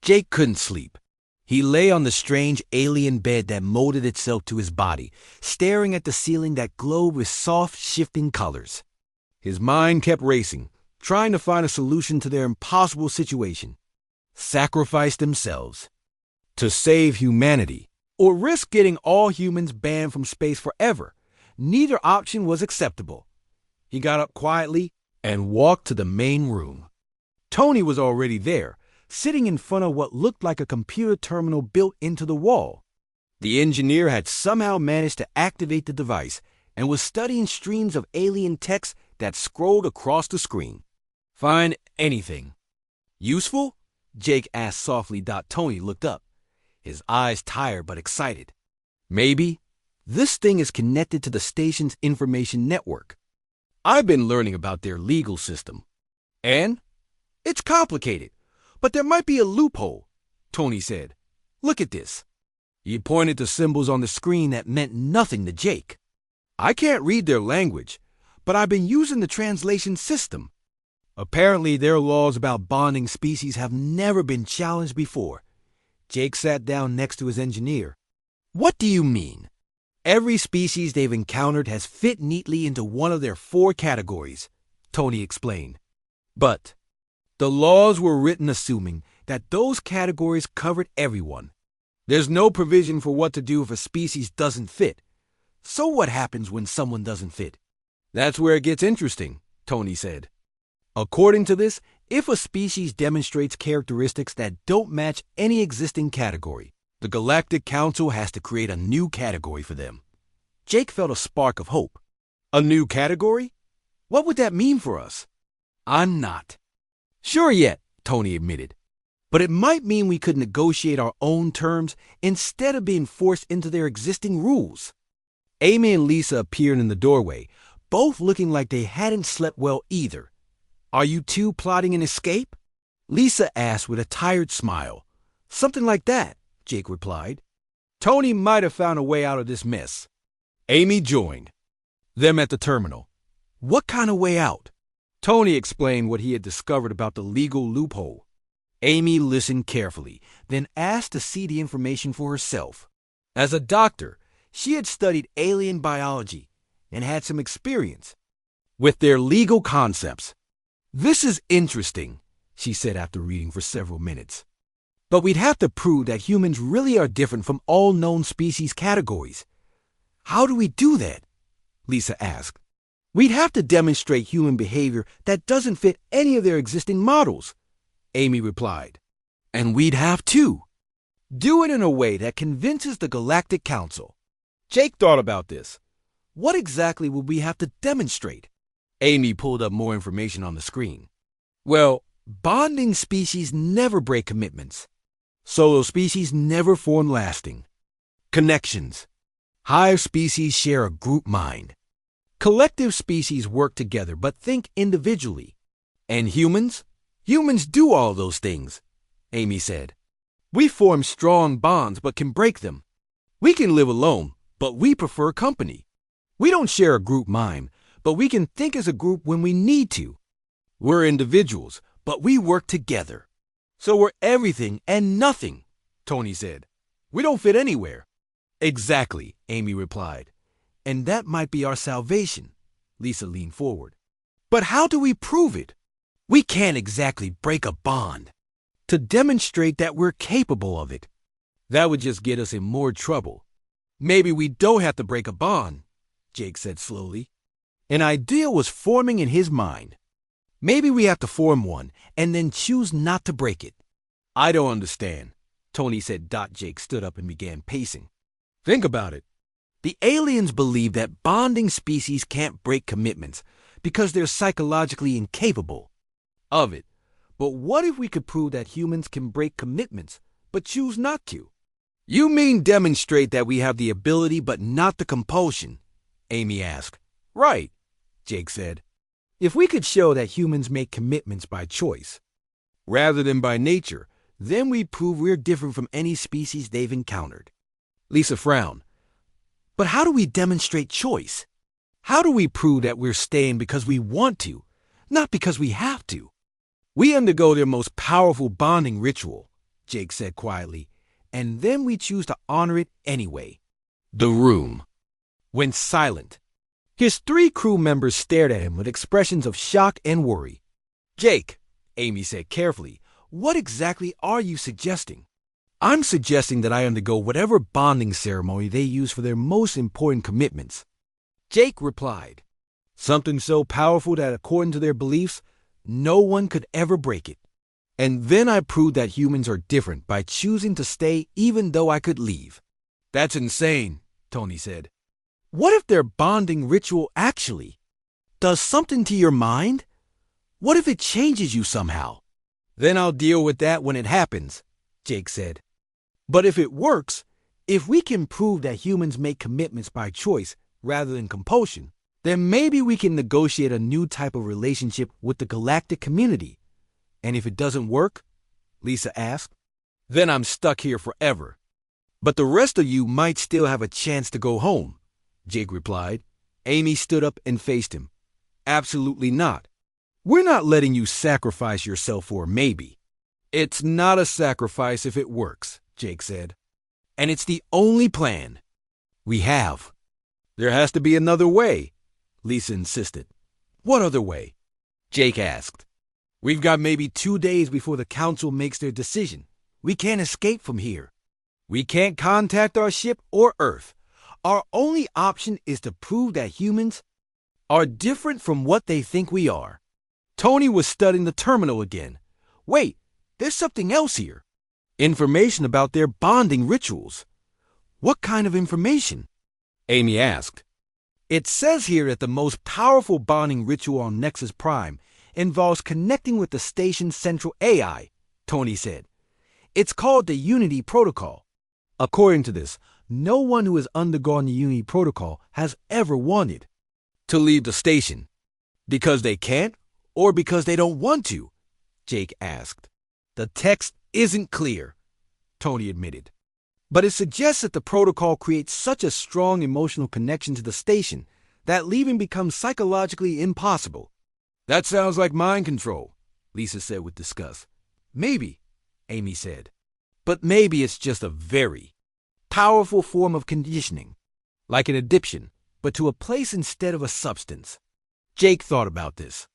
Jake couldn't sleep. He lay on the strange alien bed that molded itself to his body, staring at the ceiling that glowed with soft, shifting colors. His mind kept racing, trying to find a solution to their impossible situation. Sacrifice themselves to save humanity, or risk getting all humans banned from space forever. Neither option was acceptable. He got up quietly and walked to the main room. Tony was already there, sitting in front of what looked like a computer terminal built into the wall. The engineer had somehow managed to activate the device and was studying streams of alien text that scrolled across the screen. "Find anything useful?" Jake asked softly. Tony looked up, his eyes tired but excited. "Maybe. This thing is connected to the station's information network. I've been learning about their legal system. And it's complicated, but there might be a loophole," Tony said. "Look at this." He pointed to symbols on the screen that meant nothing to Jake. "I can't read their language, but I've been using the translation system. Apparently, their laws about bonding species have never been challenged before." Jake sat down next to his engineer. "What do you mean?" "Every species they've encountered has fit neatly into one of their 4 categories," Tony explained. "But the laws were written assuming that those categories covered everyone. There's no provision for what to do if a species doesn't fit. So what happens when someone doesn't fit?" "That's where it gets interesting," Tony said. "According to this, if a species demonstrates characteristics that don't match any existing category, the Galactic Council has to create a new category for them." Jake felt a spark of hope. "A new category? What would that mean for us?" "I'm not sure yet," Tony admitted. "But it might mean we could negotiate our own terms instead of being forced into their existing rules." Amy and Lisa appeared in the doorway, both looking like they hadn't slept well either. "Are you two plotting an escape?" Lisa asked with a tired smile. "Something like that," Jake replied. "Tony might have found a way out of this mess." Amy joined them at the terminal. "What kind of way out?" Tony explained what he had discovered about the legal loophole. Amy listened carefully, then asked to see the information for herself. As a doctor, she had studied alien biology and had some experience with their legal concepts. "This is interesting," she said after reading for several minutes. "But we'd have to prove that humans really are different from all known species categories." "How do we do that?" Lisa asked. "We'd have to demonstrate human behavior that doesn't fit any of their existing models," Amy replied. "And we'd have to do it in a way that convinces the Galactic Council." Jake thought about this. What exactly would we have to demonstrate? Amy pulled up more information on the screen. "Well, bonding species never break commitments. Solo species never form lasting connections. Hive species share a group mind. Collective species work together but think individually. And humans? Humans do all those things," Amy said. "We form strong bonds but can break them. We can live alone, but we prefer company. We don't share a group mind, but we can think as a group when we need to. We're individuals, but we work together. So we're everything and nothing," Tony said. "We don't fit anywhere." "Exactly," Amy replied. "And that might be our salvation." Lisa leaned forward. "But how do we prove it? We can't exactly break a bond to demonstrate that we're capable of it. That would just get us in more trouble." "Maybe we don't have to break a bond," Jake said slowly. An idea was forming in his mind. "Maybe we have to form one and then choose not to break it." "I don't understand," Tony said. Jake stood up and began pacing. "Think about it. The aliens believe that bonding species can't break commitments because they're psychologically incapable of it. But what if we could prove that humans can break commitments but choose not to?" "You mean demonstrate that we have the ability but not the compulsion?" Amy asked. "Right," Jake said. "If we could show that humans make commitments by choice rather than by nature, then we'd prove we're different from any species they've encountered." Lisa frowned. "But how do we demonstrate choice? How do we prove that we're staying because we want to, not because we have to?" "We undergo their most powerful bonding ritual," Jake said quietly, and then we choose to honor it anyway. The room went silent. His 3 crew members stared at him with expressions of shock and worry. Jake, Amy said carefully, what exactly are you suggesting? I'm suggesting that I undergo whatever bonding ceremony they use for their most important commitments. Jake replied, something so powerful that according to their beliefs, no one could ever break it. And then I proved that humans are different by choosing to stay even though I could leave. That's insane, Tony said. What if their bonding ritual actually does something to your mind? What if it changes you somehow? Then I'll deal with that when it happens, Jake said. But if it works, if we can prove that humans make commitments by choice rather than compulsion, then maybe we can negotiate a new type of relationship with the galactic community. And if it doesn't work, Lisa asked, then I'm stuck here forever. But the rest of you might still have a chance to go home, Jake replied. Amy stood up and faced him. Absolutely not. We're not letting you sacrifice yourself for a maybe. It's not a sacrifice if it works, Jake said. And it's the only plan we have. There has to be another way, Lisa insisted. What other way? Jake asked. We've got maybe 2 days before the council makes their decision. We can't escape from here. We can't contact our ship or Earth. Our only option is to prove that humans are different from what they think we are. Tony was studying the terminal again. Wait, there's something else here. Information about their bonding rituals. What kind of information? Amy asked. It says here that the most powerful bonding ritual on Nexus Prime involves connecting with the station's central AI, Tony said. It's called the Unity Protocol. According to this, no one who has undergone the Unity Protocol has ever wanted to leave the station. Because they can't, or because they don't want to? Jake asked. The text isn't clear, Tony admitted. But it suggests that the protocol creates such a strong emotional connection to the station that leaving becomes psychologically impossible. That sounds like mind control, Lisa said with disgust. Maybe, Amy said. But maybe it's just a very powerful form of conditioning, like an addiction, but to a place instead of a substance. Jake thought about this.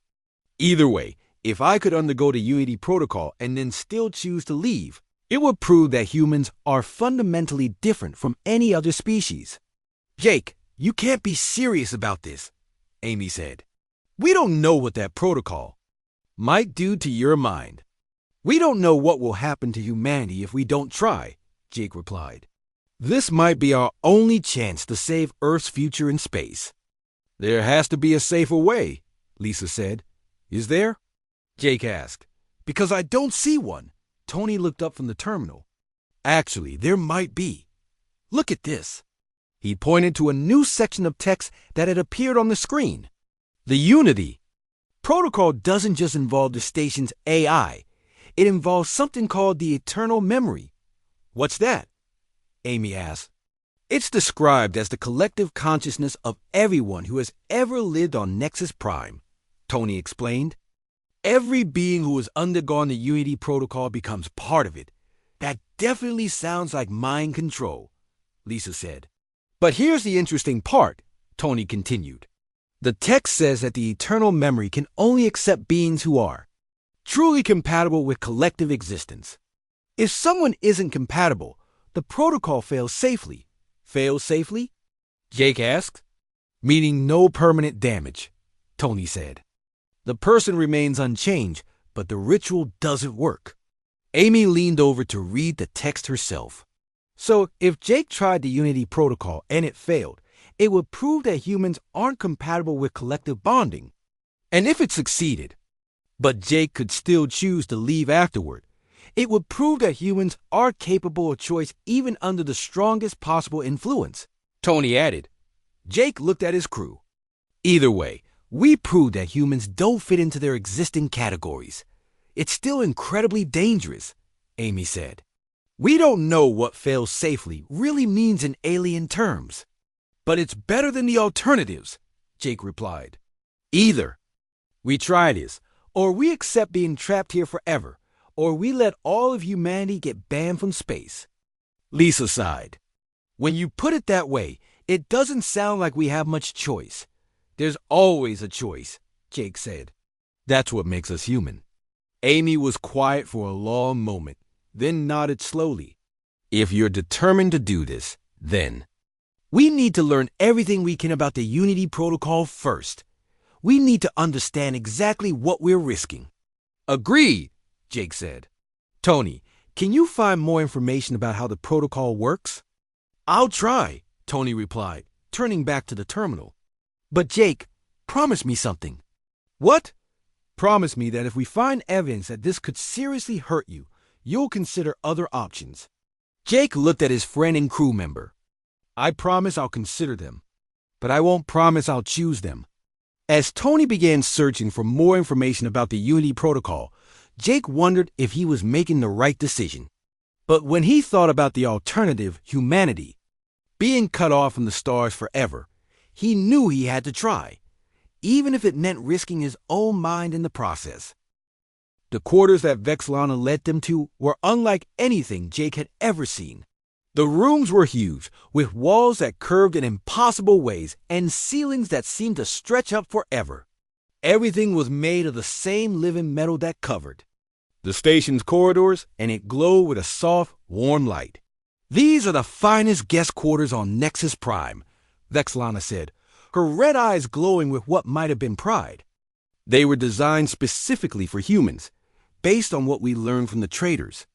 Either way, if I could undergo the Unity Protocol and then still choose to leave, it would prove that humans are fundamentally different from any other species. Jake, you can't be serious about this, Amy said. We don't know what that protocol might do to your mind. We don't know what will happen to humanity if we don't try, Jake replied. This might be our only chance to save Earth's future in space. There has to be a safer way, Lisa said. Is there? Jake asked. Because I don't see one. Tony looked up from the terminal. Actually, there might be. Look at this. He pointed to a new section of text that had appeared on the screen. The Unity Protocol doesn't just involve the station's AI. It involves something called the eternal memory. What's that? Amy asked. It's described as the collective consciousness of everyone who has ever lived on Nexus Prime, Tony explained. Every being who has undergone the Unity Protocol becomes part of it. That definitely sounds like mind control, Lisa said. But here's the interesting part, Tony continued. The text says that the eternal memory can only accept beings who are truly compatible with collective existence. If someone isn't compatible, the protocol fails safely. Fails safely? Jake asked. Meaning no permanent damage, Tony said. The person remains unchanged, but the ritual doesn't work. Amy leaned over to read the text herself. So if Jake tried the Unity Protocol and it failed, it would prove that humans aren't compatible with collective bonding. And if it succeeded, but Jake could still choose to leave afterward, it would prove that humans are capable of choice even under the strongest possible influence, Tony added. Jake looked at his crew. Either way, we proved that humans don't fit into their existing categories. It's still incredibly dangerous, Amy said. We don't know what fails safely really means in alien terms. But it's better than the alternatives, Jake replied. Either we try this, or we accept being trapped here forever, or we let all of humanity get banned from space. Lisa sighed. When you put it that way, it doesn't sound like we have much choice. There's always a choice, Jake said. That's what makes us human. Amy was quiet for a long moment, then nodded slowly. If you're determined to do this, then we need to learn everything we can about the Unity Protocol first. We need to understand exactly what we're risking. Agreed, Jake said. Tony, can you find more information about how the protocol works? I'll try, Tony replied, turning back to the terminal. But Jake, promise me something. What? Promise me that if we find evidence that this could seriously hurt you, you'll consider other options. Jake looked at his friend and crew member. I promise I'll consider them, but I won't promise I'll choose them. As Tony began searching for more information about the Unity Protocol, Jake wondered if he was making the right decision. But when he thought about the alternative, humanity, being cut off from the stars forever, he knew he had to try, even if it meant risking his own mind in the process. The quarters that Vexlana led them to were unlike anything Jake had ever seen. The rooms were huge, with walls that curved in impossible ways and ceilings that seemed to stretch up forever. Everything was made of the same living metal that covered the station's corridors, and it glowed with a soft, warm light. These are the finest guest quarters on Nexus Prime, Vexlana said, her red eyes glowing with what might have been pride. They were designed specifically for humans, based on what we learned from the traders.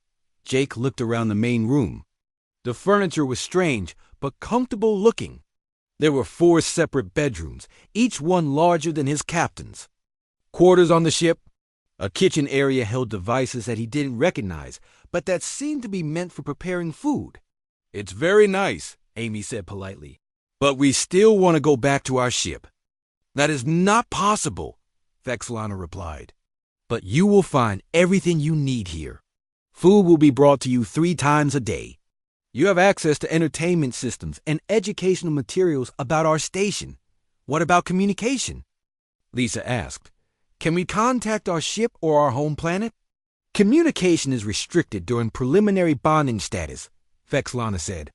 Jake looked around the main room. The furniture was strange, but comfortable looking. There were 4 separate bedrooms, each one larger than his captain's. Quarters on the ship. A kitchen area held devices that he didn't recognize, but that seemed to be meant for preparing food. It's very nice, Amy said politely, but we still want to go back to our ship. That is not possible, Vexlana replied. But you will find everything you need here. Food will be brought to you 3 times a day. You have access to entertainment systems and educational materials about our station. What about communication? Lisa asked. Can we contact our ship or our home planet? Communication is restricted during preliminary bonding status, Vexlana said.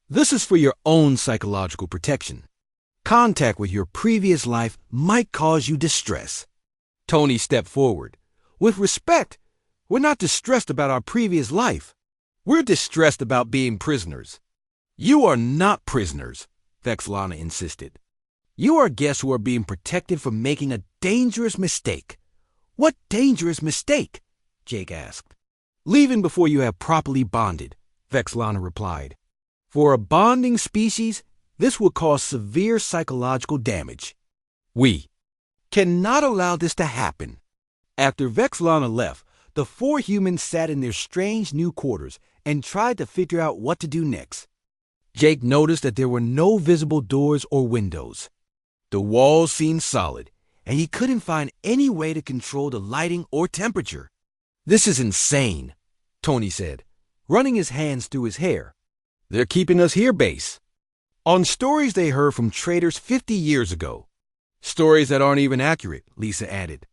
This is for your own psychological protection. Contact with your previous life might cause you distress. Tony stepped forward. With respect, we're not distressed about our previous life. We're distressed about being prisoners. You are not prisoners, Vexlana insisted. You are guests who are being protected from making a dangerous mistake. What dangerous mistake? Jake asked. Leaving before you have properly bonded, Vexlana replied. For a bonding species, this will cause severe psychological damage. We cannot allow this to happen. After Vexlana left, the 4 humans sat in their strange new quarters and tried to figure out what to do next. Jake noticed that there were no visible doors or windows. The walls seemed solid, and he couldn't find any way to control the lighting or temperature. This is insane, Tony said, running his hands through his hair. They're keeping us here base. On stories they heard from traders 50 years ago. Stories that aren't even accurate, Lisa added.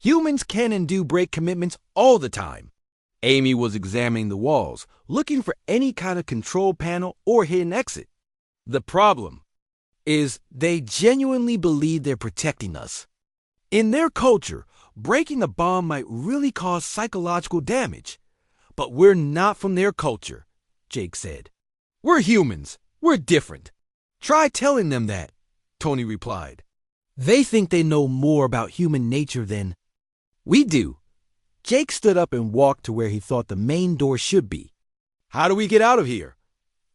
Humans can and do break commitments all the time. Amy was examining the walls, looking for any kind of control panel or hidden exit. The problem is they genuinely believe they're protecting us. In their culture, breaking a bomb might really cause psychological damage. But we're not from their culture, Jake said. We're humans. We're different. Try telling them that, Tony replied. They think they know more about human nature than we do. Jake stood up and walked to where he thought the main door should be. How do we get out of here?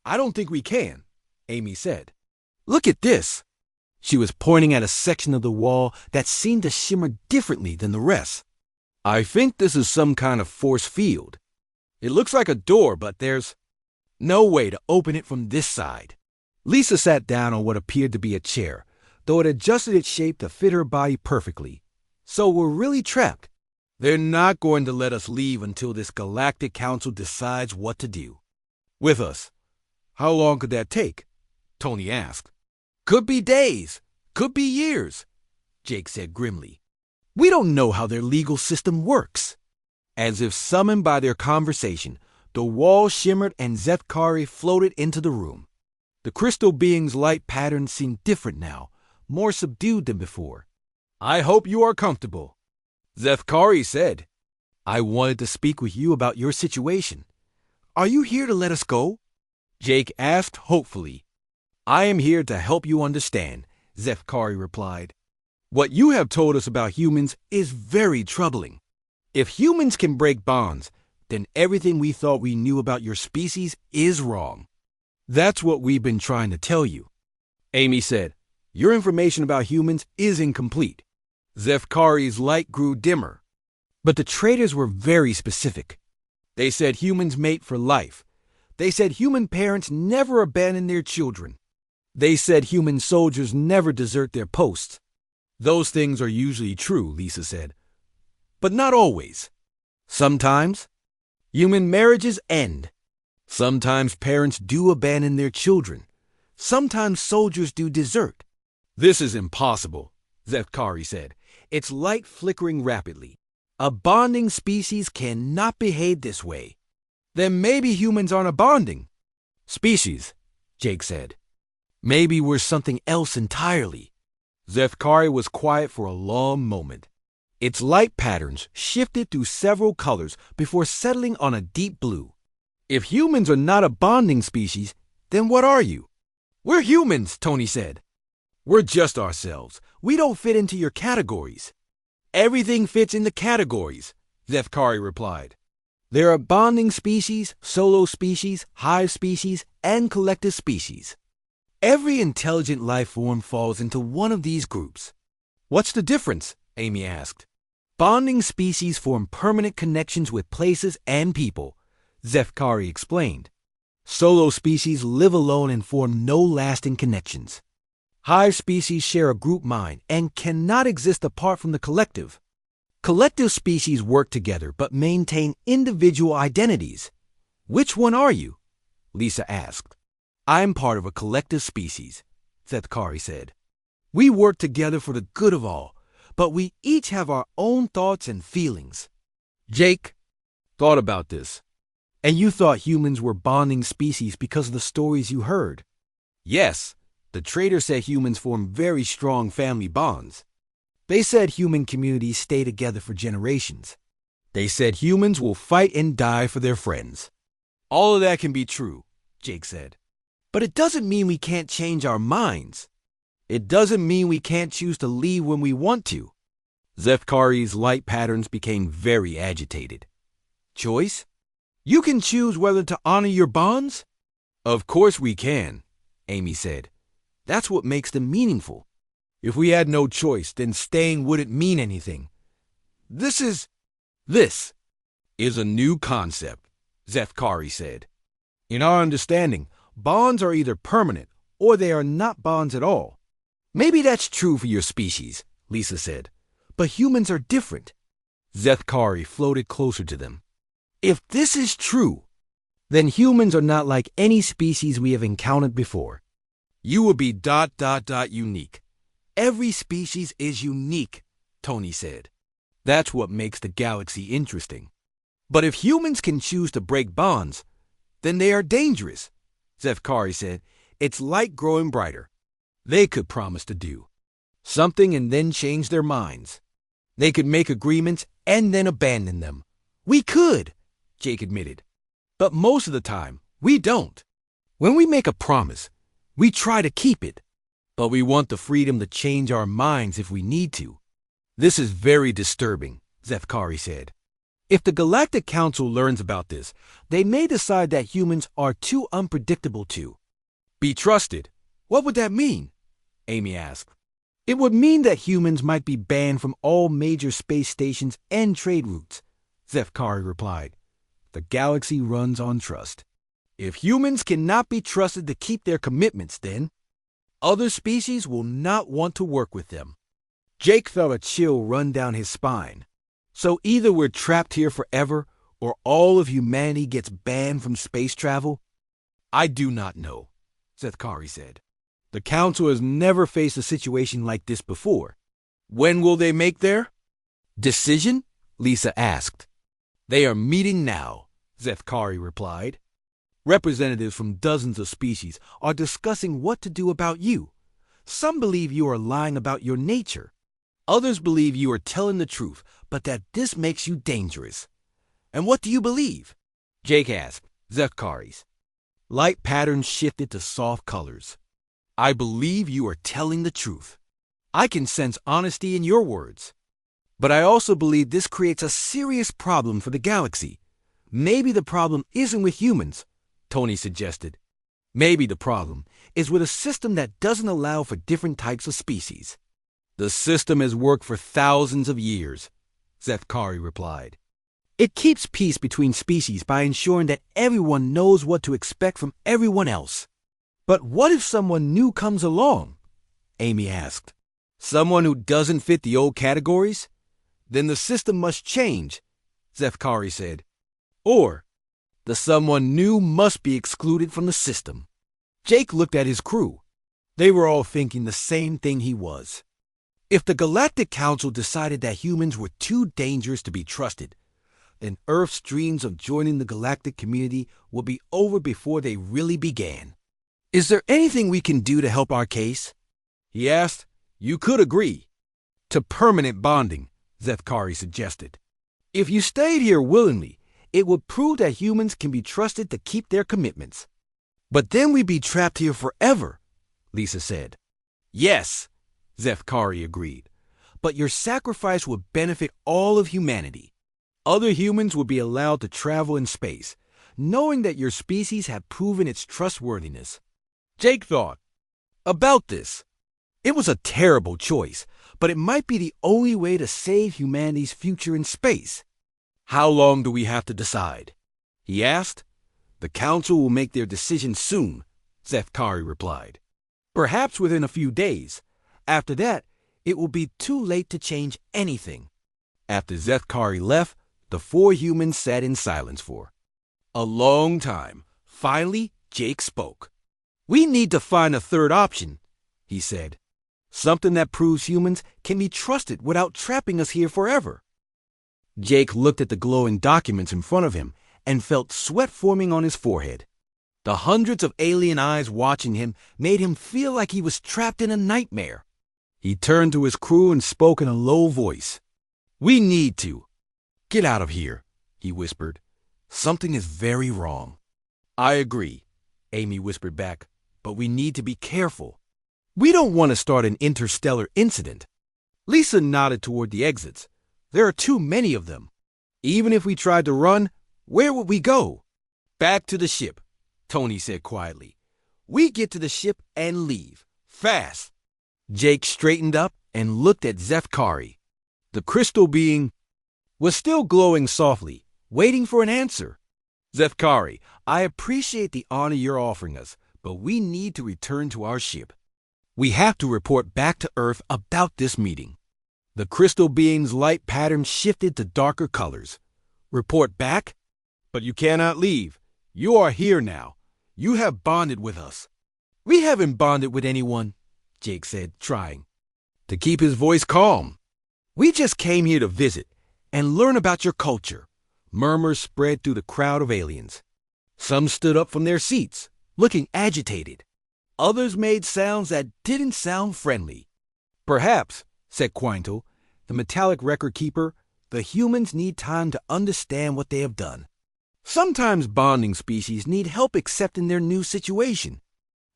I don't think we can, Amy said. Look at this. She was pointing at a section of the wall that seemed to shimmer differently than the rest. I think this is some kind of force field. It looks like a door, but there's no way to open it from this side. Lisa sat down on what appeared to be a chair, though it adjusted its shape to fit her body perfectly. So we're really trapped. They're not going to let us leave until this Galactic Council decides what to do with us. How long could that take? Tony asked. Could be days, could be years, Jake said grimly. We don't know how their legal system works. As if summoned by their conversation, the wall shimmered and Zethkari floated into the room. The crystal being's light patterns seemed different now, more subdued than before. "I hope you are comfortable," Zethkari said. "I wanted to speak with you about your situation. Are you here to let us go?" Jake asked hopefully. "I am here to help you understand," Zethkari replied. "What you have told us about humans is very troubling. If humans can break bonds, then everything we thought we knew about your species is wrong. That's what we've been trying to tell you." Amy said, "Your information about humans is incomplete." Zethkari's light grew dimmer. But the traders were very specific. They said humans mate for life. They said human parents never abandon their children. They said human soldiers never desert their posts. "Those things are usually true," Lisa said. "But not always. Sometimes human marriages end. Sometimes parents do abandon their children. Sometimes soldiers do desert." "This is impossible," Zethkari said, its light flickering rapidly. "A bonding species cannot behave this way." "Then maybe humans aren't a bonding species," Jake said. "Maybe we're something else entirely." Zethkari was quiet for a long moment. Its light patterns shifted through several colors before settling on a deep blue. "If humans are not a bonding species, then what are you?" "We're humans," Tony said. "We're just ourselves. We don't fit into your categories." "Everything fits in the categories," Zethkari replied. "There are bonding species, solo species, hive species, and collective species. Every intelligent life form falls into one of these groups." "What's the difference?" Amy asked. "Bonding species form permanent connections with places and people," Zethkari explained. "Solo species live alone and form no lasting connections. Hive species share a group mind and cannot exist apart from the collective. Collective species work together but maintain individual identities." "Which one are you?" Lisa asked. "I'm part of a collective species," Zethkari said. "We work together for the good of all, but we each have our own thoughts and feelings." Jake thought about this. "And you thought humans were bonding species because of the stories you heard?" "Yes. The trader said humans form very strong family bonds. They said human communities stay together for generations. They said humans will fight and die for their friends." "All of that can be true," Jake said. "But it doesn't mean we can't change our minds. It doesn't mean we can't choose to leave when we want to." Zethkari's light patterns became very agitated. "Choice? You can choose whether to honor your bonds?" "Of course we can," Amy said. "That's what makes them meaningful. If we had no choice, then staying wouldn't mean anything. This is a new concept," Zethkari said. "In our understanding, bonds are either permanent or they are not bonds at all." "Maybe that's true for your species," Lisa said. "But humans are different." Zethkari floated closer to them. "If this is true, then humans are not like any species we have encountered before. You will be ... unique. Every species is unique," Tony said. "That's what makes the galaxy interesting. But if humans can choose to break bonds, then they are dangerous," Zethkari said, its light growing brighter. "They could promise to do something and then change their minds. They could make agreements and then abandon them." "We could," Jake admitted. "But most of the time, we don't. When we make a promise, we try to keep it. But we want the freedom to change our minds if we need to." "This is very disturbing," Zethkari said. "If the Galactic Council learns about this, they may decide that humans are too unpredictable to be trusted." "What would that mean?" Amy asked. "It would mean that humans might be banned from all major space stations and trade routes," Zethkari replied. "The galaxy runs on trust. If humans cannot be trusted to keep their commitments, then other species will not want to work with them." Jake felt a chill run down his spine. "So either we're trapped here forever, or all of humanity gets banned from space travel?" "I do not know," Zethkari said. "The Council has never faced a situation like this before." "When will they make their decision?" Lisa asked. They are meeting now, Zethkari replied. Representatives from dozens of species are discussing what to do about you. Some believe you are lying about your nature. Others believe you are telling the truth, but that this makes you dangerous. And what do you believe? Jake asked, Zethkari's. Light patterns shifted to soft colors. I believe you are telling the truth. I can sense honesty in your words. But I also believe this creates a serious problem for the galaxy. Maybe the problem isn't with humans, Tony suggested. Maybe the problem is with a system that doesn't allow for different types of species. The system has worked for thousands of years, Zethkari replied. It keeps peace between species by ensuring that everyone knows what to expect from everyone else. But what if someone new comes along? Amy asked. Someone who doesn't fit the old categories? Then the system must change, Zethkari said. Or, the someone new must be excluded from the system. Jake looked at his crew. They were all thinking the same thing he was. If the Galactic Council decided that humans were too dangerous to be trusted, then Earth's dreams of joining the galactic community will be over before they really began. Is there anything we can do to help our case? He asked. You could agree to permanent bonding, Zethkari suggested. If you stayed here willingly, it would prove that humans can be trusted to keep their commitments. But then we'd be trapped here forever, Lisa said. Yes, Zethkari agreed. But your sacrifice would benefit all of humanity. Other humans would be allowed to travel in space, knowing that your species had proven its trustworthiness. Jake thought about this. It was a terrible choice, but it might be the only way to save humanity's future in space. How long do we have to decide? He asked. The council will make their decision soon, Zethkari replied. Perhaps within a few days. After that, it will be too late to change anything. After Zethkari left, the four humans sat in silence for a long time. Finally, Jake spoke. We need to find a third option, he said. Something that proves humans can be trusted without trapping us here forever. Jake looked at the glowing documents in front of him and felt sweat forming on his forehead. The hundreds of alien eyes watching him made him feel like he was trapped in a nightmare. He turned to his crew and spoke in a low voice. We need to get out of here, he whispered. Something is very wrong. I agree, Amy whispered back, but we need to be careful. We don't want to start an interstellar incident. Lisa nodded toward the exits. There are too many of them. Even if we tried to run, where would we go? Back to the ship, Tony said quietly. We get to the ship and leave. Fast. Jake straightened up and looked at Zethkari. The crystal being was still glowing softly, waiting for an answer. Zethkari, I appreciate the honor you're offering us, but we need to return to our ship. We have to report back to Earth about this meeting. The crystal being's light pattern shifted to darker colors. Report back? But you cannot leave. You are here now. You have bonded with us. We haven't bonded with anyone, Jake said, trying to keep his voice calm. We just came here to visit and learn about your culture. Murmurs spread through the crowd of aliens. Some stood up from their seats, looking agitated. Others made sounds that didn't sound friendly. Perhaps, said Quinto, the metallic record keeper, the humans need time to understand what they have done. Sometimes bonding species need help accepting their new situation.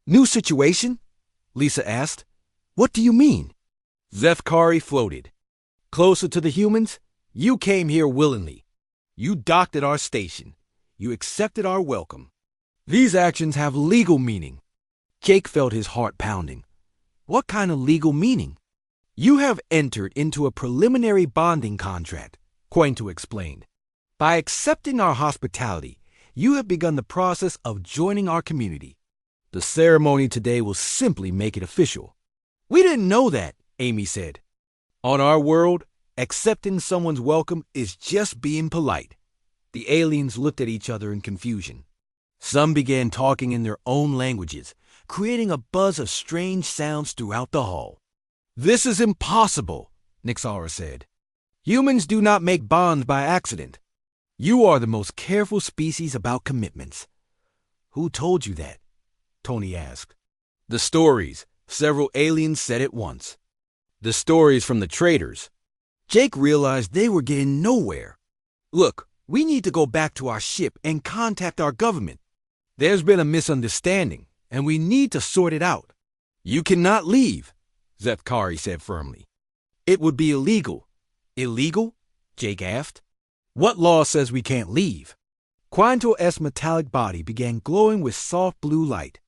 New situation? Lisa asked. What do you mean? Zethkari floated. Closer to the humans, you came here willingly. You docked at our station. You accepted our welcome. These actions have legal meaning. Jake felt his heart pounding. What kind of legal meaning? You have entered into a preliminary bonding contract, Quinto explained. By accepting our hospitality, you have begun the process of joining our community. The ceremony today will simply make it official. We didn't know that, Amy said. On our world, accepting someone's welcome is just being polite. The aliens looked at each other in confusion. Some began talking in their own languages, creating a buzz of strange sounds throughout the hall. This is impossible, Nixara said. Humans do not make bonds by accident. You are the most careful species about commitments. Who told you that? Tony asked. The stories, several aliens said at once. The stories from the traders. Jake realized they were getting nowhere. Look, we need to go back to our ship and contact our government. There's been a misunderstanding, and we need to sort it out. You cannot leave, Zefkari said firmly. It would be illegal. Illegal? Jake asked. What law says we can't leave? Quanto's metallic body began glowing with soft blue light.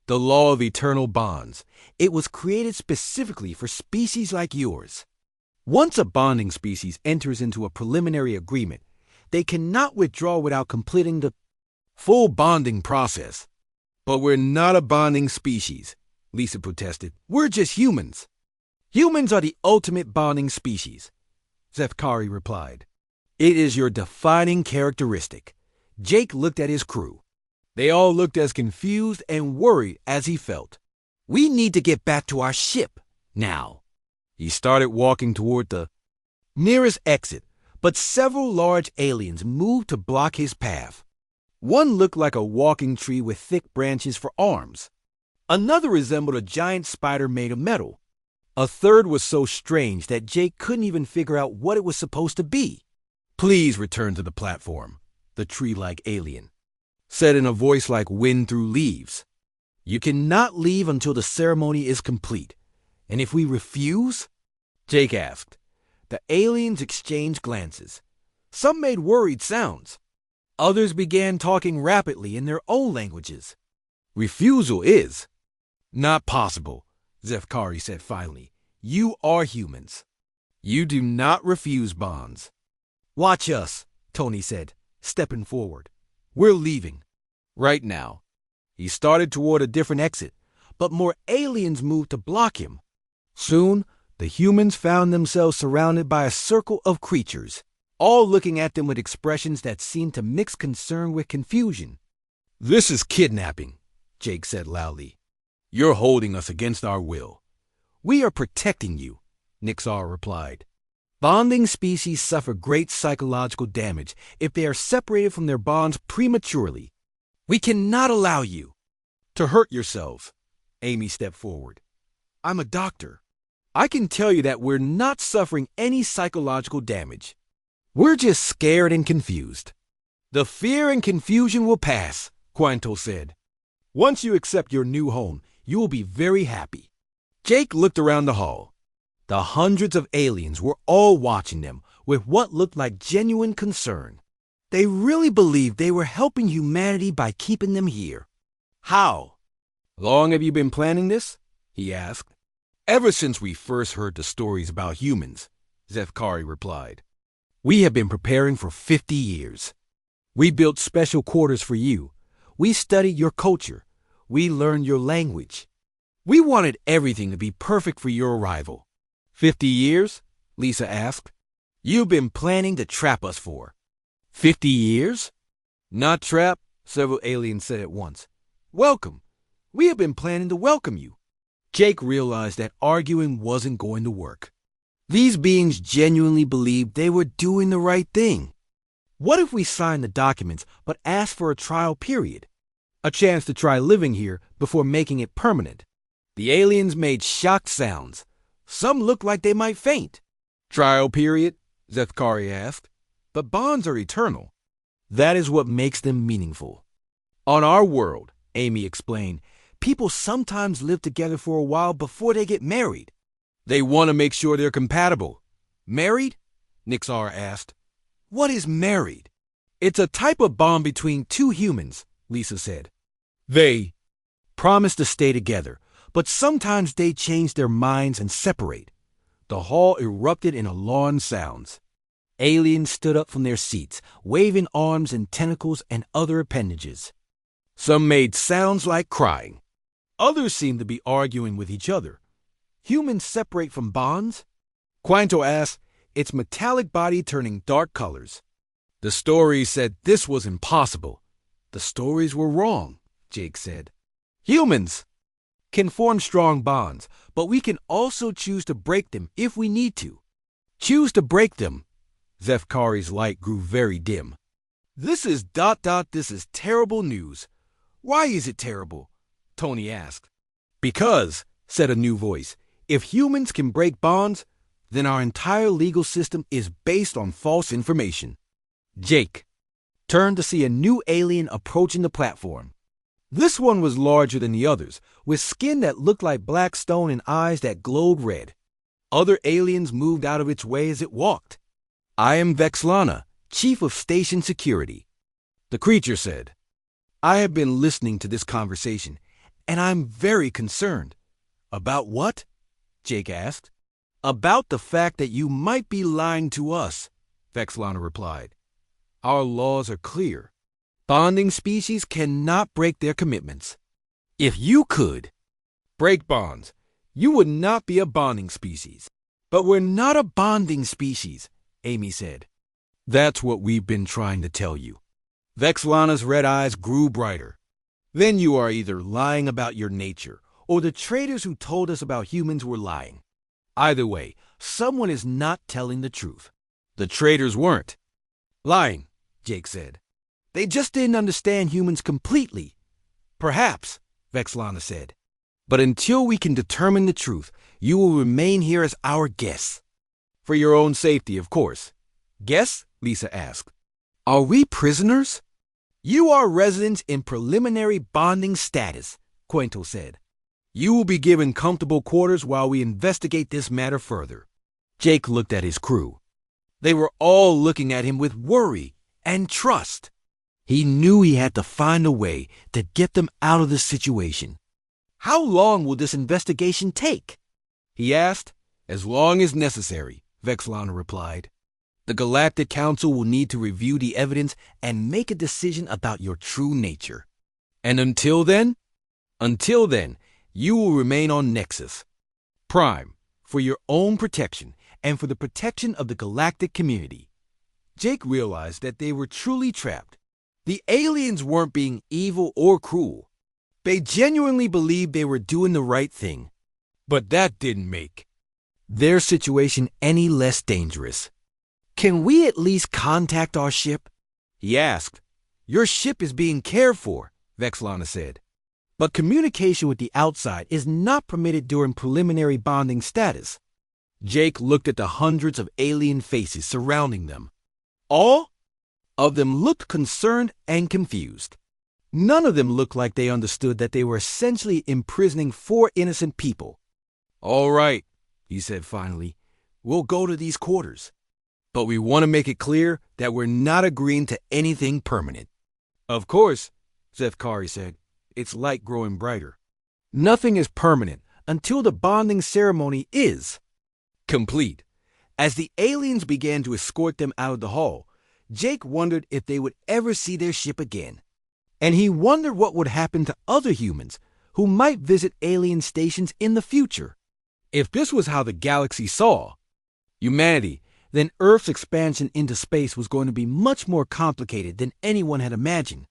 The law of eternal bonds. It was created specifically for species like yours. Once a bonding species enters into a preliminary agreement, they cannot withdraw without completing the full bonding process. But we're not a bonding species, Lisa protested. We're just humans. Humans are the ultimate bonding species, Zefkari replied. It is your defining characteristic. Jake looked at his crew. They all looked as confused and worried as he felt. We need to get back to our ship, now. He started walking toward the nearest exit, but several large aliens moved to block his path. One looked like a walking tree with thick branches for arms. Another resembled a giant spider made of metal. A third was so strange that Jake couldn't even figure out what it was supposed to be. Please return to the platform, the tree-like alien said in a voice like wind through leaves. You cannot leave until the ceremony is complete. And if we refuse? Jake asked. The aliens exchanged glances. Some made worried sounds. Others began talking rapidly in their own languages. Refusal is not possible, Zefkari said finally. You are humans. You do not refuse bonds. Watch us, Tony said, stepping forward. We're leaving. Right now. He started toward a different exit, but more aliens moved to block him. Soon, the humans found themselves surrounded by a circle of creatures, all looking at them with expressions that seemed to mix concern with confusion. This is kidnapping, Jake said loudly. You're holding us against our will. We are protecting you, Nixar replied. Bonding species suffer great psychological damage if they are separated from their bonds prematurely. We cannot allow you to hurt yourselves. Amy stepped forward. I'm a doctor. I can tell you that we're not suffering any psychological damage. We're just scared and confused. The fear and confusion will pass, Quanto said. Once you accept your new home, you will be very happy. Jake looked around the hall. The hundreds of aliens were all watching them with what looked like genuine concern. They really believed they were helping humanity by keeping them here. How? Long have you been planning this? He asked. Ever since we first heard the stories about humans, Zefkari replied. We have been preparing for 50 years. We built special quarters for you. We studied your culture. We learned your language. We wanted everything to be perfect for your arrival. 50 years? Lisa asked. You've been planning to trap us for 50 years? Not trap, several aliens said at once. Welcome. We have been planning to welcome you. Jake realized that arguing wasn't going to work. These beings genuinely believed they were doing the right thing. What if we signed the documents but asked for a trial period? A chance to try living here before making it permanent. The aliens made shocked sounds. Some looked like they might faint. Trial period? Zefkari asked. But bonds are eternal. That is what makes them meaningful. On our world, Amy explained, people sometimes live together for a while before they get married. They want to make sure they're compatible. Married? Nixar asked. What is married? It's a type of bond between two humans, Lisa said. They promise to stay together, but sometimes they change their minds and separate. The hall erupted in alarm sounds. Aliens stood up from their seats, waving arms and tentacles and other appendages. Some made sounds like crying. Others seemed to be arguing with each other. Humans separate from bonds? Quanto asked, its metallic body turning dark colors. The stories said this was impossible. The stories were wrong, Jake said. Humans can form strong bonds, but we can also choose to break them if we need to. Choose to break them. Zefkari's light grew very dim. This is this is terrible news. Why is it terrible? Tony asked. Because, said a new voice, if humans can break bonds, then our entire legal system is based on false information. Jake turned to see a new alien approaching the platform. This one was larger than the others, with skin that looked like black stone and eyes that glowed red. Other aliens moved out of its way as it walked. I am Vexlana, Chief of Station Security. The creature said. I have been listening to this conversation, and I'm very concerned. About what? Jake asked. About the fact that you might be lying to us, Vexlana replied. Our laws are clear. Bonding species cannot break their commitments. If you could break bonds, you would not be a bonding species. But we're not a bonding species, Amy said. That's what we've been trying to tell you. Vexlana's red eyes grew brighter. Then you are either lying about your nature, or the traitors who told us about humans were lying. Either way, someone is not telling the truth. The traitors weren't lying, Jake said. They just didn't understand humans completely. Perhaps, Vexlana said. But until we can determine the truth, you will remain here as our guests. For your own safety, of course. Guests? Lisa asked. Are we prisoners? You are residents in preliminary bonding status, Quento said. You will be given comfortable quarters while we investigate this matter further. Jake looked at his crew. They were all looking at him with worry and trust. He knew he had to find a way to get them out of this situation. How long will this investigation take? He asked. As long as necessary, Vexlana replied. The Galactic Council will need to review the evidence and make a decision about your true nature. And until then, you will remain on Nexus Prime for your own protection and for the protection of the galactic community. Jake realized that they were truly trapped. The aliens weren't being evil or cruel. They genuinely believed they were doing the right thing. But that didn't make their situation any less dangerous. Can we at least contact our ship? He asked. Your ship is being cared for, Vexlana said. But communication with the outside is not permitted during preliminary bonding status. Jake looked at the hundreds of alien faces surrounding them. All of them looked concerned and confused. None of them looked like they understood that they were essentially imprisoning 4 innocent people. All right, he said finally. We'll go to these quarters. But we want to make it clear that we're not agreeing to anything permanent. Of course, Zefkari said. Its light growing brighter. Nothing is permanent until the bonding ceremony is complete. As the aliens began to escort them out of the hall, Jake wondered if they would ever see their ship again. And he wondered what would happen to other humans who might visit alien stations in the future. If this was how the galaxy saw humanity, then Earth's expansion into space was going to be much more complicated than anyone had imagined.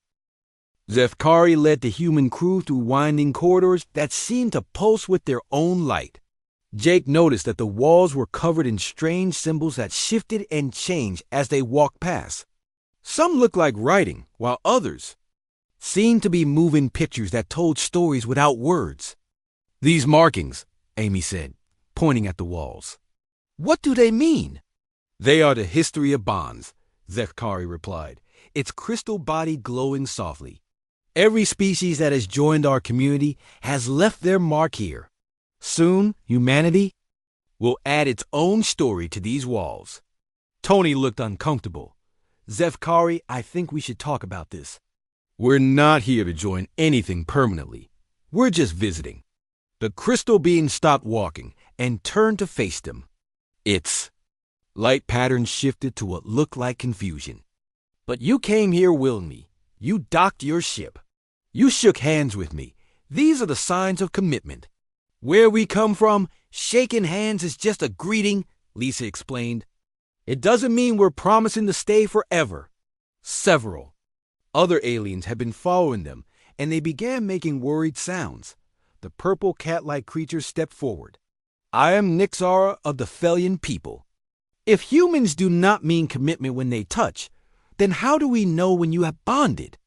Zefkari led the human crew through winding corridors that seemed to pulse with their own light. Jake noticed that the walls were covered in strange symbols that shifted and changed as they walked past. Some looked like writing, while others seemed to be moving pictures that told stories without words. These markings, Amy said, pointing at the walls. What do they mean? They are the history of bonds, Zefkari replied, its crystal body glowing softly. Every species that has joined our community has left their mark here. Soon, humanity will add its own story to these walls. Tony looked uncomfortable. Zefkari, I think we should talk about this. We're not here to join anything permanently. We're just visiting. The crystal being stopped walking and turned to face them. Its light patterns shifted to what looked like confusion. But you came here willingly. You docked your ship. You shook hands with me. These are the signs of commitment. Where we come from, shaking hands is just a greeting, Lisa explained. It doesn't mean we're promising to stay forever. Several other aliens had been following them, and they began making worried sounds. The purple cat-like creature stepped forward. I am Nixara of the Felian people. If humans do not mean commitment when they touch, Then how do we know when you have bonded?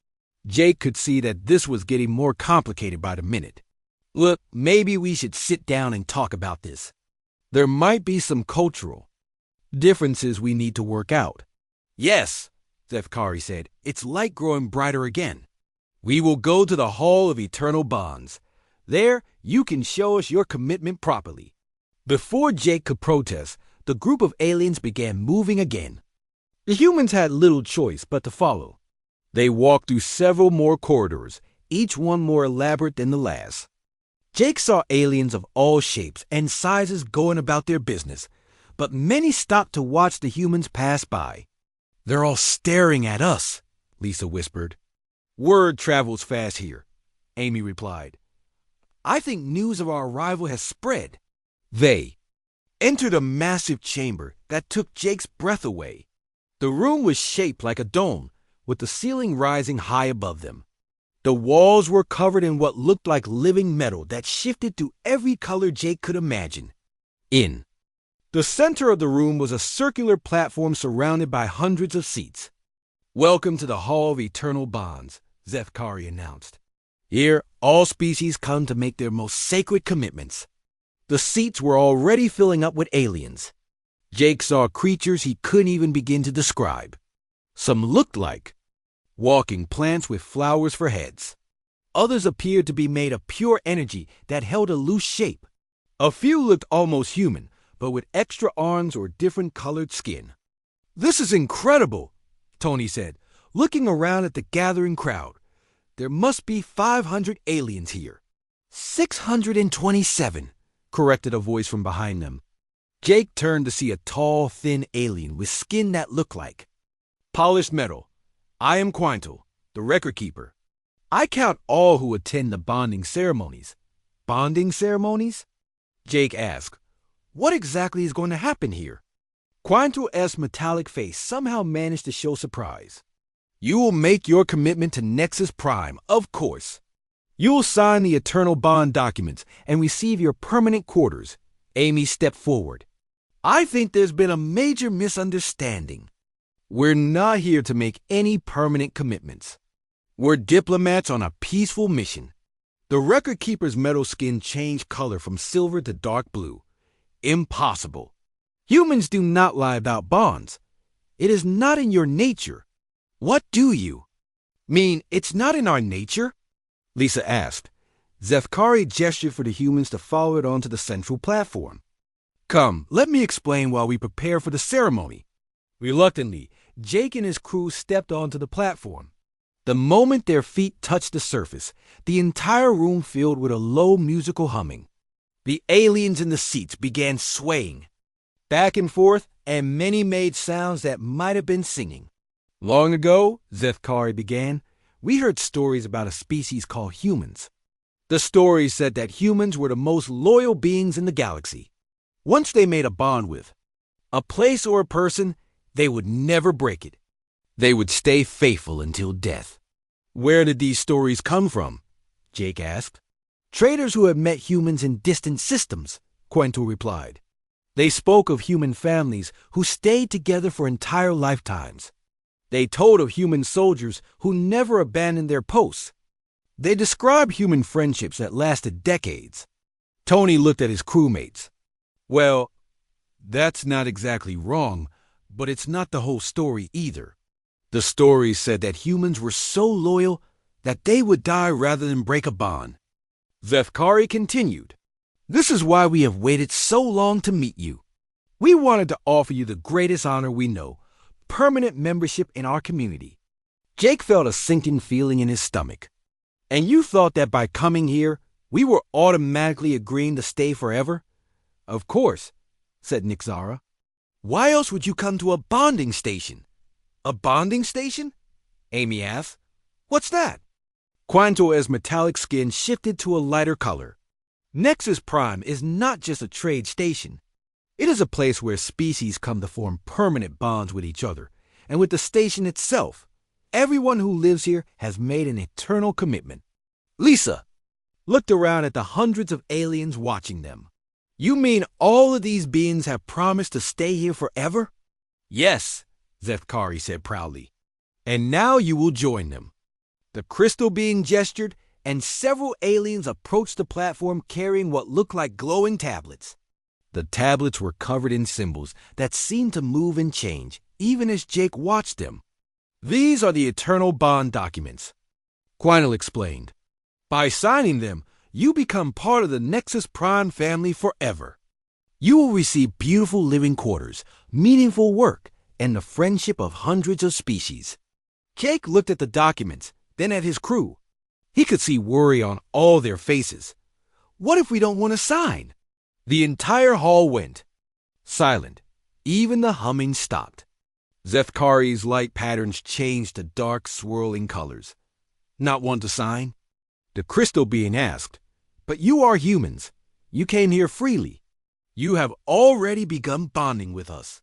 Jake could see that this was getting more complicated by the minute. Look, maybe we should sit down and talk about this. There might be some cultural differences we need to work out. Yes, Zefkari said, it's light growing brighter again. We will go to the Hall of Eternal Bonds. There, you can show us your commitment properly. Before Jake could protest, the group of aliens began moving again. The humans had little choice but to follow. They walked through several more corridors, each one more elaborate than the last. Jake saw aliens of all shapes and sizes going about their business, but many stopped to watch the humans pass by. They're all staring at us, Lisa whispered. Word travels fast here, Amy replied. I think news of our arrival has spread. They entered a massive chamber that took Jake's breath away. The room was shaped like a dome, with the ceiling rising high above them. The walls were covered in what looked like living metal that shifted to every color Jake could imagine. In the center of the room was a circular platform surrounded by hundreds of seats. Welcome to the Hall of Eternal Bonds, Zefkari announced. Here, all species come to make their most sacred commitments. The seats were already filling up with aliens. Jake saw creatures he couldn't even begin to describe. Some looked like walking plants with flowers for heads. Others appeared to be made of pure energy that held a loose shape. A few looked almost human, but with extra arms or different colored skin. This is incredible, Tony said, looking around at the gathering crowd. There must be 500 aliens here. 627, corrected a voice from behind them. Jake turned to see a tall, thin alien with skin that looked like polished metal. I am Quintal, the record keeper. I count all who attend the bonding ceremonies. Bonding ceremonies? Jake asked. What exactly is going to happen here? Quintal's metallic face somehow managed to show surprise. You will make your commitment to Nexus Prime, of course. You will sign the Eternal Bond documents and receive your permanent quarters. Amy stepped forward. I think there's been a major misunderstanding. We're not here to make any permanent commitments. We're diplomats on a peaceful mission. The record keeper's metal skin changed color from silver to dark blue. Impossible. Humans do not lie about bonds. It is not in your nature. What do you mean it's not in our nature? Lisa asked. Zefkari gestured for the humans to follow it onto the central platform. Come, let me explain while we prepare for the ceremony. Reluctantly, Jake and his crew stepped onto the platform. The moment their feet touched the surface, the entire room filled with a low musical humming. The aliens in the seats began swaying back and forth, and many made sounds that might have been singing. Long ago, Zefkari began, we heard stories about a species called humans. The stories said that humans were the most loyal beings in the galaxy. Once they made a bond with a place or a person, they would never break it. They would stay faithful until death. Where did these stories come from? Jake asked. Traders who had met humans in distant systems, Quintal replied. They spoke of human families who stayed together for entire lifetimes. They told of human soldiers who never abandoned their posts. They described human friendships that lasted decades. Tony looked at his crewmates. Well, that's not exactly wrong, but it's not the whole story either. The stories said that humans were so loyal that they would die rather than break a bond. Zefkari continued. This is why we have waited so long to meet you. We wanted to offer you the greatest honor we know, permanent membership in our community. Jake felt a sinking feeling in his stomach. And you thought that by coming here, we were automatically agreeing to stay forever? Of course, said Nixara. Why else would you come to a bonding station? A bonding station? Amy asked. What's that? Quintal's metallic skin shifted to a lighter color. Nexus Prime is not just a trade station. It is a place where species come to form permanent bonds with each other, and with the station itself. Everyone who lives here has made an eternal commitment. Lisa looked around at the hundreds of aliens watching them. You mean all of these beings have promised to stay here forever? Yes, Zefkari said proudly. And now you will join them. The crystal being gestured, and several aliens approached the platform carrying what looked like glowing tablets. The tablets were covered in symbols that seemed to move and change, even as Jake watched them. These are the Eternal Bond documents, Quinel explained. By signing them, you become part of the Nexus Prime family forever. You will receive beautiful living quarters, meaningful work, and the friendship of hundreds of species. Jake looked at the documents, then at his crew. He could see worry on all their faces. What if we don't want to sign? The entire hall went silent. Even the humming stopped. Zethkari's light patterns changed to dark, swirling colors. Not want to sign? The crystal being asked. But you are humans. You came here freely. You have already begun bonding with us.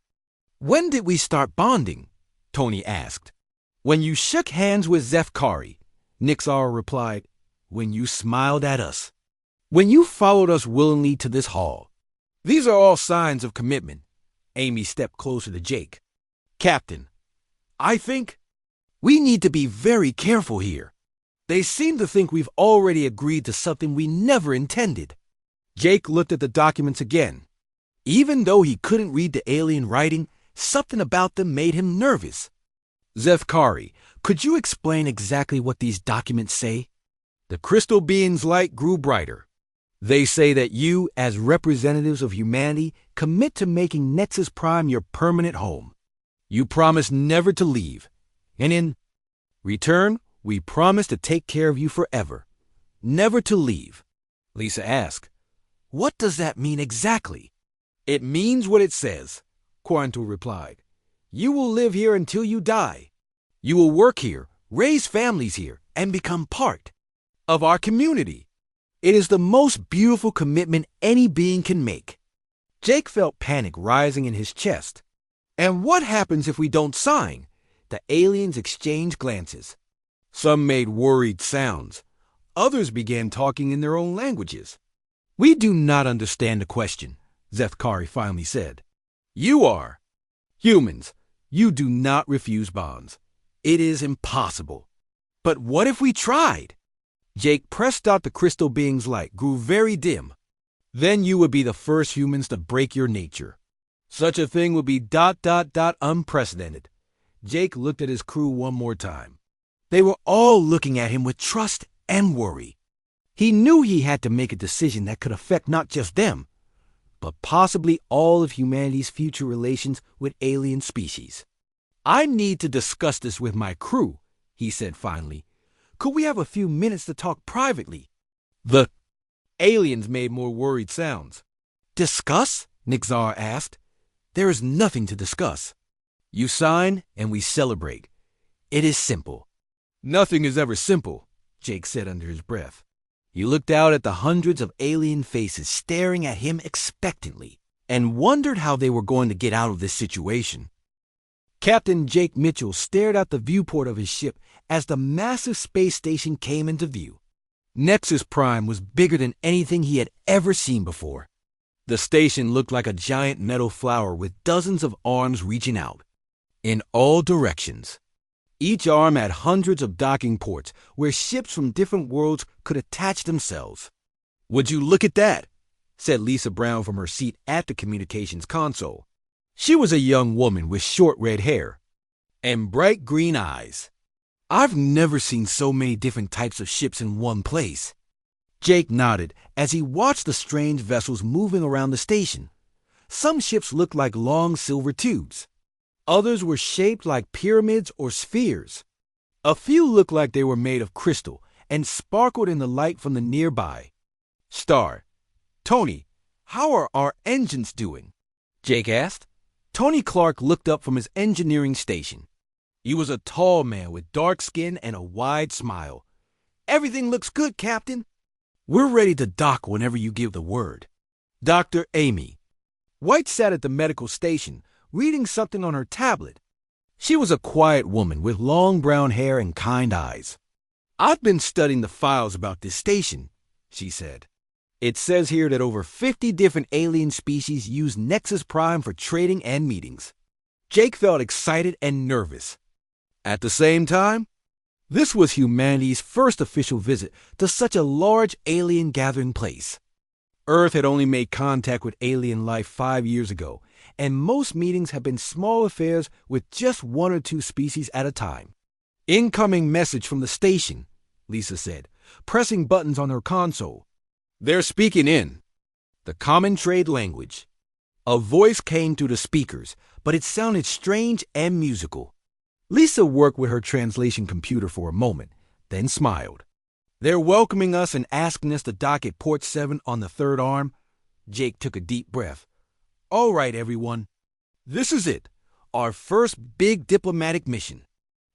When did we start bonding? Tony asked. When you shook hands with Zethkari, Nixar replied. When you smiled at us. When you followed us willingly to this hall. These are all signs of commitment. Amy stepped closer to Jake. Captain, I think we need to be very careful here. They seem to think we've already agreed to something we never intended. Jake looked at the documents again. Even though he couldn't read the alien writing, something about them made him nervous. Zethkari, could you explain exactly what these documents say? The crystal being's light grew brighter. They say that you, as representatives of humanity, commit to making Nexus Prime your permanent home. You promise never to leave. And in return, we promise to take care of you forever. Never to leave. Lisa asked, what does that mean exactly? It means what it says, Quantul replied. You will live here until you die. You will work here, raise families here, and become part of our community. It is the most beautiful commitment any being can make. Jake felt panic rising in his chest. And what happens if we don't sign? The aliens exchanged glances. Some made worried sounds. Others began talking in their own languages. We do not understand the question, Zethkari finally said. You are. Humans, you do not refuse bonds. It is impossible. But what if we tried? Jake pressed out the crystal being's light, grew very dim. Then you would be the first humans to break your nature. Such a thing would be ... unprecedented. Jake looked at his crew one more time. They were all looking at him with trust and worry. He knew he had to make a decision that could affect not just them, but possibly all of humanity's future relations with alien species. I need to discuss this with my crew, he said finally. Could we have a few minutes to talk privately? The aliens made more worried sounds. Discuss? Nixar asked. There is nothing to discuss. You sign and we celebrate. It is simple. Nothing is ever simple, Jake said under his breath. He looked out at the hundreds of alien faces staring at him expectantly and wondered how they were going to get out of this situation. Captain Jake Mitchell stared out the viewport of his ship as the massive space station came into view. Nexus Prime was bigger than anything he had ever seen before. The station looked like a giant metal flower with dozens of arms reaching out in all directions. Each arm had hundreds of docking ports where ships from different worlds could attach themselves. Would you look at that? Said Lisa Brown from her seat at the communications console. She was a young woman with short red hair and bright green eyes. I've never seen so many different types of ships in one place. Jake nodded as he watched the strange vessels moving around the station. Some ships looked like long silver tubes. Others were shaped like pyramids or spheres. A few looked like they were made of crystal and sparkled in the light from the nearby star. Tony, how are our engines doing? Jake asked. Tony Clark looked up from his engineering station. He was a tall man with dark skin and a wide smile. Everything looks good, Captain. We're ready to dock whenever you give the word. Dr. Amy. White sat at the medical station, reading something on her tablet. She was a quiet woman with long brown hair and kind eyes. I've been studying the files about this station, she said. It says here that over 50 different alien species use Nexus Prime for trading and meetings. Jake felt excited and nervous. At the same time, this was humanity's first official visit to such a large alien gathering place. Earth had only made contact with alien life 5 years ago, and most meetings have been small affairs with just 1 or 2 species at a time. Incoming message from the station, Lisa said, pressing buttons on her console. They're speaking in the common trade language. A voice came through the speakers, but it sounded strange and musical. Lisa worked with her translation computer for a moment, then smiled. They're welcoming us and asking us to dock at Port 7 on the third arm. Jake took a deep breath. All right, everyone. This is it, our first big diplomatic mission.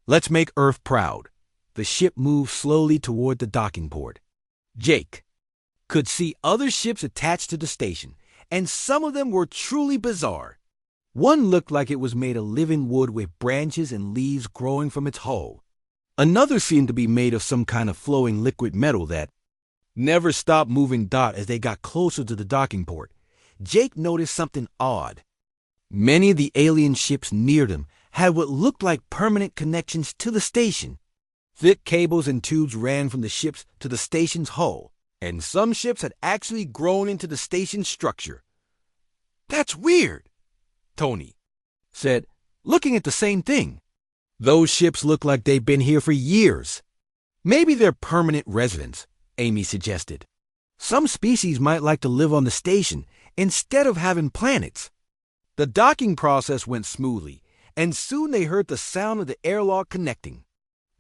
Let's make Earth proud. The ship moved slowly toward the docking port. Jake could see other ships attached to the station, and some of them were truly bizarre. One looked like it was made of living wood with branches and leaves growing from its hull. Another seemed to be made of some kind of flowing liquid metal that never stopped moving. As they got closer to the docking port, Jake noticed something odd. Many of the alien ships near them had what looked like permanent connections to the station. Thick cables and tubes ran from the ships to the station's hull, and some ships had actually grown into the station's structure. That's weird, Tony said, looking at the same thing. Those ships look like they've been here for years. Maybe they're permanent residents, Amy suggested. Some species might like to live on the station instead of having planets. The docking process went smoothly, and soon they heard the sound of the airlock connecting.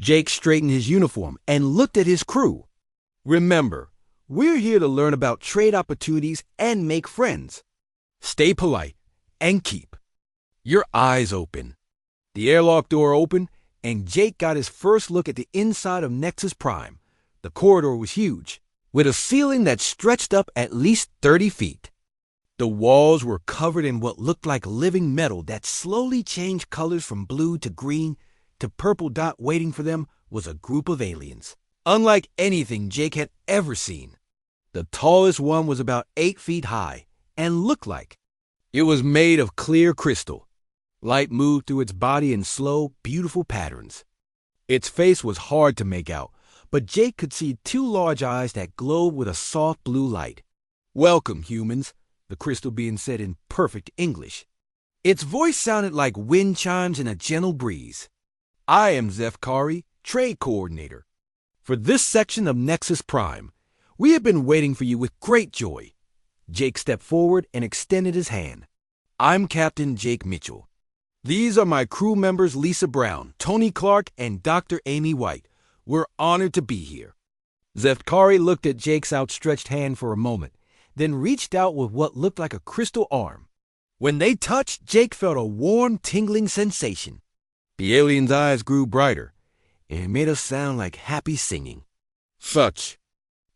Jake straightened his uniform and looked at his crew. Remember, we're here to learn about trade opportunities and make friends. Stay polite and keep your eyes open. The airlock door opened, and Jake got his first look at the inside of Nexus Prime. The corridor was huge, with a ceiling that stretched up at least 30 feet. The walls were covered in what looked like living metal that slowly changed colors from blue to green to purple. Waiting for them was a group of aliens, unlike anything Jake had ever seen. The tallest one was about 8 feet high and looked like it was made of clear crystal. Light moved through its body in slow, beautiful patterns. Its face was hard to make out, but Jake could see 2 large eyes that glowed with a soft blue light. Welcome, humans, the crystal being said in perfect English. Its voice sounded like wind chimes in a gentle breeze. I am Zefkari, Trade Coordinator. For this section of Nexus Prime, we have been waiting for you with great joy. Jake stepped forward and extended his hand. I'm Captain Jake Mitchell. These are my crew members Lisa Brown, Tony Clark, and Dr. Amy White. We're honored to be here. Zefkari looked at Jake's outstretched hand for a moment, then reached out with what looked like a crystal arm. When they touched, Jake felt a warm, tingling sensation. The alien's eyes grew brighter, and it made a sound like happy singing. Such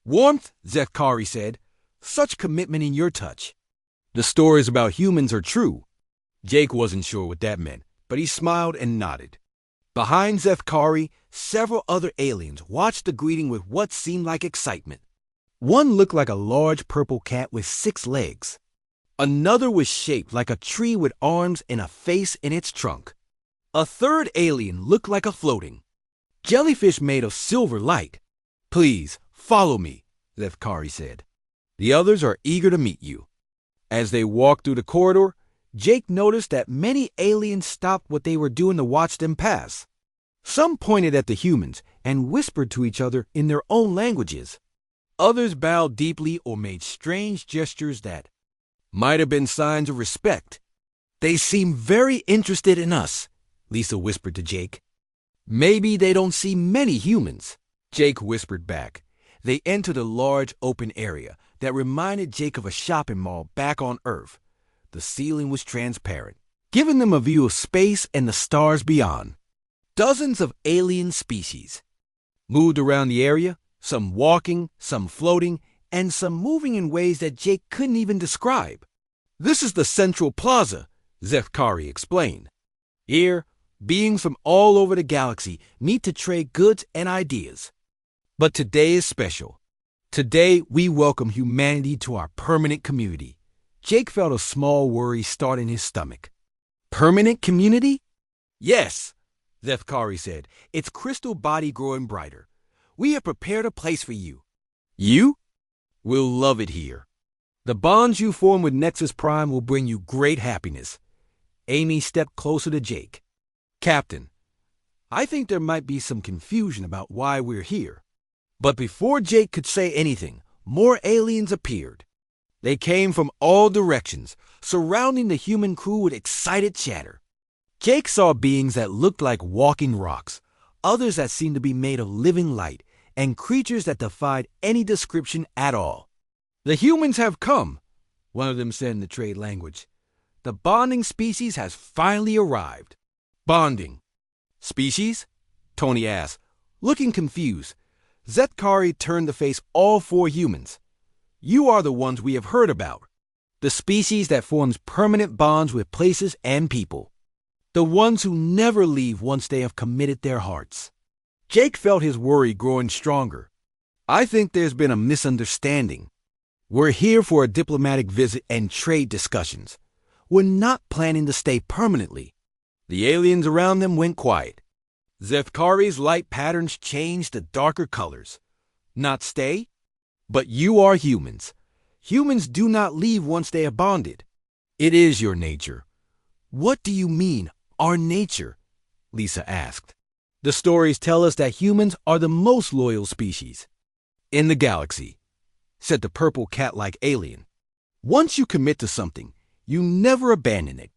warmth, Zefkari said. Such commitment in your touch. The stories about humans are true. Jake wasn't sure what that meant, but he smiled and nodded. Behind Zefkari, several other aliens watched the greeting with what seemed like excitement. One looked like a large purple cat with 6 legs. Another was shaped like a tree with arms and a face in its trunk. A third alien looked like a floating jellyfish made of silver light. Please, follow me, Zefkari said. The others are eager to meet you. As they walked through the corridor, Jake noticed that many aliens stopped what they were doing to watch them pass. Some pointed at the humans and whispered to each other in their own languages. Others bowed deeply or made strange gestures that might have been signs of respect. They seem very interested in us, Lisa whispered to Jake. Maybe they don't see many humans, Jake whispered back. They entered a large open area that reminded Jake of a shopping mall back on Earth. The ceiling was transparent, giving them a view of space and the stars beyond. Dozens of alien species moved around the area, some walking, some floating, and some moving in ways that Jake couldn't even describe. This is the Central Plaza, Zefkari explained. Here, beings from all over the galaxy meet to trade goods and ideas. But today is special. Today, we welcome humanity to our permanent community. Jake felt a small worry start in his stomach. Permanent community? Yes. Zethkari said, its crystal body growing brighter. We have prepared a place for you. You will love it here. The bonds you form with Nexus Prime will bring you great happiness. Amy stepped closer to Jake. Captain, I think there might be some confusion about why we're here. But before Jake could say anything, more aliens appeared. They came from all directions, surrounding the human crew with excited chatter. Jake saw beings that looked like walking rocks, others that seemed to be made of living light, and creatures that defied any description at all. The humans have come, one of them said in the trade language. The bonding species has finally arrived. Bonding. Species? Tony asked, looking confused. Zethkari turned to face all four humans. You are the ones we have heard about. The species that forms permanent bonds with places and people. The ones who never leave once they have committed their hearts. Jake felt his worry growing stronger. I think there's been a misunderstanding. We're here for a diplomatic visit and trade discussions. We're not planning to stay permanently. The aliens around them went quiet. Zethkari's light patterns changed to darker colors. Not stay? But you are humans. Humans do not leave once they are bonded. It is your nature. What do you mean, our nature? Lisa asked. The stories tell us that humans are the most loyal species in the galaxy, said the purple cat-like alien. Once you commit to something, you never abandon it.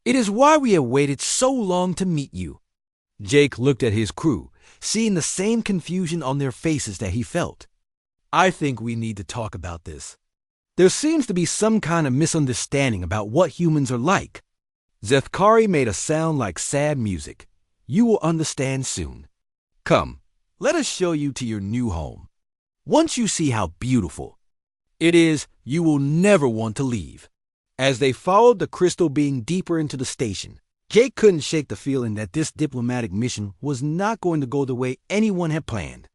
It is why we have waited so long to meet you. Jake looked at his crew, seeing the same confusion on their faces that he felt. I think we need to talk about this. There seems to be some kind of misunderstanding about what humans are like. Zethkari made a sound like sad music. You will understand soon. Come, let us show you to your new home. Once you see how beautiful it is, you will never want to leave. As they followed the crystal being deeper into the station, Jake couldn't shake the feeling that this diplomatic mission was not going to go the way anyone had planned.